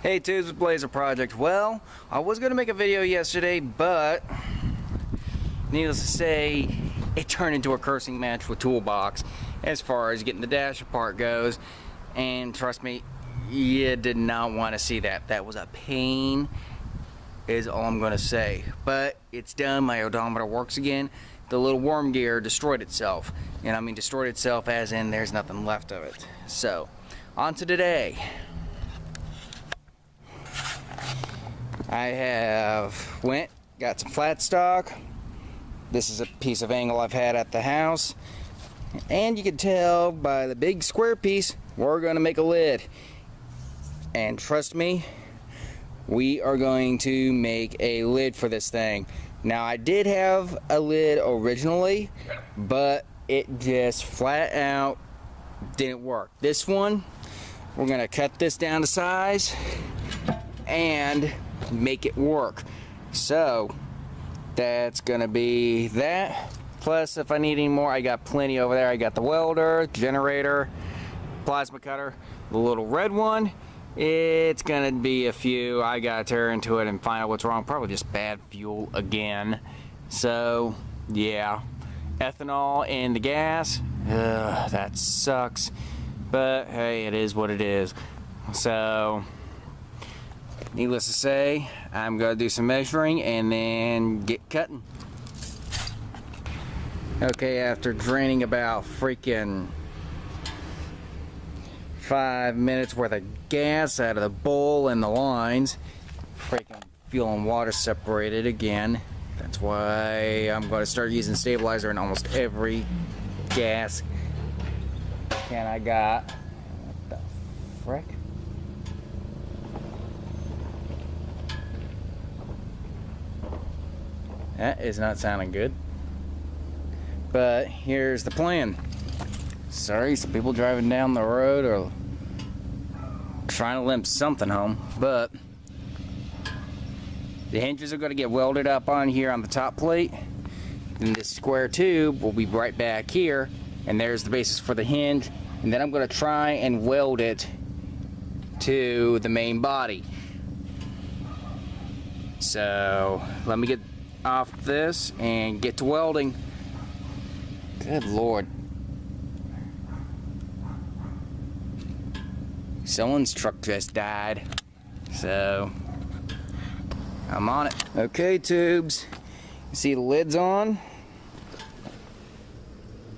Hey Tubes with Blazer Project. Well, I was going to make a video yesterday, but needless to say, it turned into a cursing match with Toolbox as far as getting the dash apart goes. And trust me, you did not want to see that. That was a pain, is all I'm going to say. But it's done. My odometer works again. The little worm gear destroyed itself. And I mean destroyed itself as in there's nothing left of it. So, on to today. I got some flat stock. This is a piece of angle I've had at the house. And you can tell by the big square piece, we're going to make a lid. And trust me, we are going to make a lid for this thing. Now I did have a lid originally, but it just flat out didn't work. This one, we're going to cut this down to size and make it work. So that's gonna be that. Plus, if I need any more, I got plenty over there. I got the welder, generator, plasma cutter, the little red one. It's gonna be a few. I gotta tear into it and find out what's wrong. Probably just bad fuel again. So yeah, ethanol in the gas. Ugh, that sucks. But hey, it is what it is. So needless to say, I'm going to do some measuring and then get cutting. Okay, after draining about freaking 5 minutes worth of gas out of the bowl and the lines, freaking fuel and water separated again. That's why I'm going to start using stabilizer in almost every gas can I got. What the frick? That is not sounding good. But here's the plan. Sorry, some people driving down the road are trying to limp something home. But the hinges are going to get welded up on here on the top plate. Then this square tube will be right back here. And there's the basis for the hinge. And then I'm going to try and weld it to the main body. So let me get off this and get to welding. Good Lord. Someone's truck just died. So I'm on it. Okay, tubes. You see the lid's on.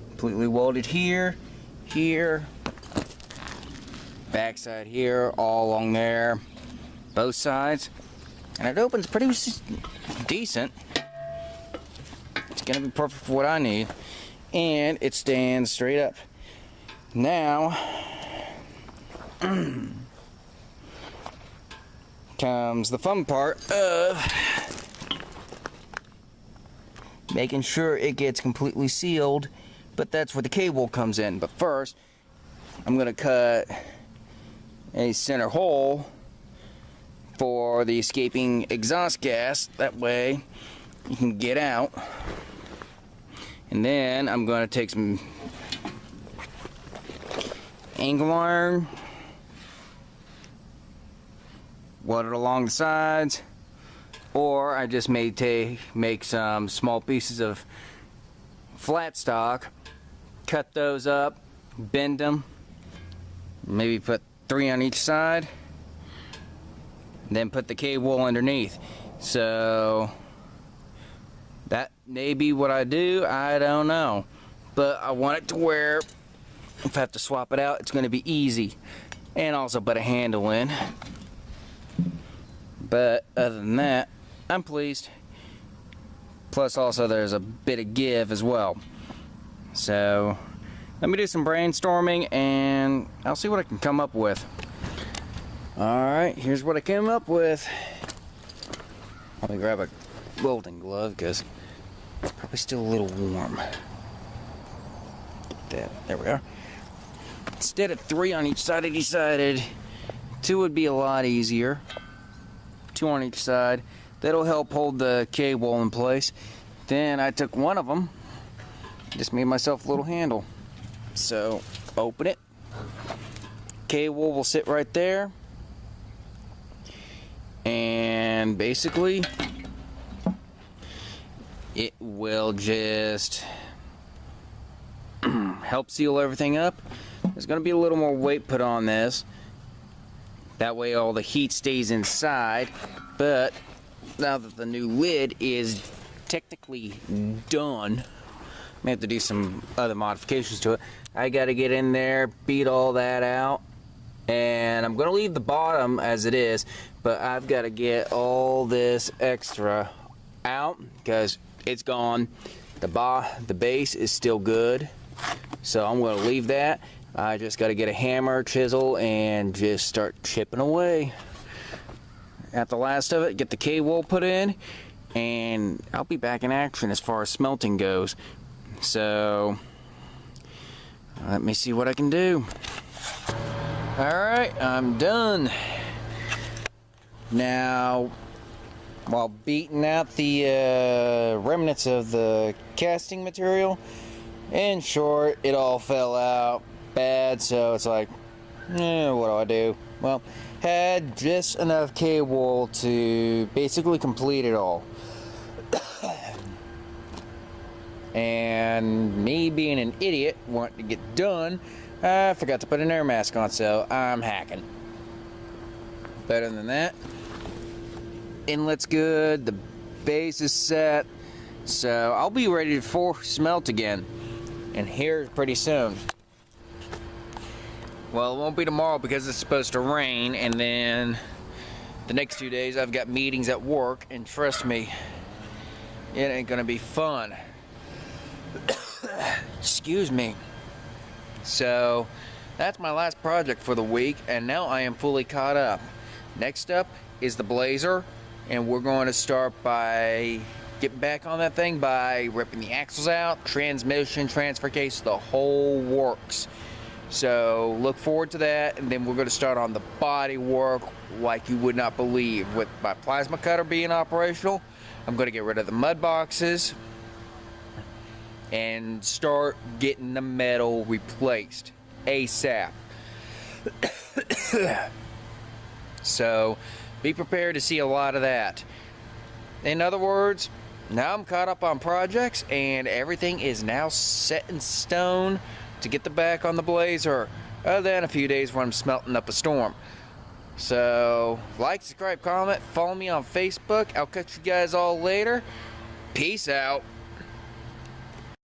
Completely welded here, here, backside here, all along there, both sides. And it opens pretty decent. It's gonna be perfect for what I need. And it stands straight up. Now comes the fun part of making sure it gets completely sealed, but that's where the cable comes in. But first, I'm gonna cut a center hole for the escaping exhaust gas. That way you can get out. And then I'm going to take some angle iron, weld it along the sides, or I just may make some small pieces of flat stock, cut those up, bend them, maybe put 3 on each side, then put the cable underneath. So that may be what I do, I don't know. But I want it to where if I have to swap it out, it's going to be easy. And also put a handle in. But other than that, I'm pleased. Plus also there's a bit of give as well. So let me do some brainstorming and I'll see what I can come up with. Alright, here's what I came up with. Let me grab a welding glove because it's probably still a little warm. There we are. Instead of 3 on each side, I decided 2 would be a lot easier. 2 on each side. That'll help hold the cable in place. Then I took one of them, just made myself a little handle. So open it. Cable will sit right there. and basically it will just help seal everything up. There's going to be a little more weight put on this. That way all the heat stays inside. But now that the new lid is technically done, I may have to do some other modifications to it. I got to get in there, beat all that out. And I'm going to leave the bottom as it is, but I've got to get all this extra out because it's gone. The base is still good, so I'm going to leave that. I just got to get a hammer, chisel, and just start chipping away at the last of it. Get the K-wool put in, and I'll be back in action as far as smelting goes. So let me see what I can do. Alright, I'm done. Now, while beating out the remnants of the casting material, in short, it all fell out bad, so it's like, what do? Well, had just enough K-wool to basically complete it all. And me being an idiot, wanting to get done, I forgot to put an air mask on, so I'm hacking. Better than that. Inlet's good, the base is set, so I'll be ready for smelt again. And here pretty soon. Well, it won't be tomorrow because it's supposed to rain, and then the next 2 days I've got meetings at work, and trust me, it ain't gonna be fun. Excuse me. So that's my last project for the week, and now I am fully caught up. Next up is the Blazer, and we're going to start by getting back on that thing by ripping the axles out, transmission, transfer case, the whole works. So look forward to that, and then we're going to start on the body work like you would not believe. With my plasma cutter being operational, I'm going to get rid of the mud boxes and start getting the metal replaced ASAP. So be prepared to see a lot of that. In other words, now I'm caught up on projects, and everything is now set in stone to get the back on the Blazer, other than a few days when I'm smelting up a storm. So like, subscribe, comment, follow me on Facebook. I'll catch you guys all later. Peace out.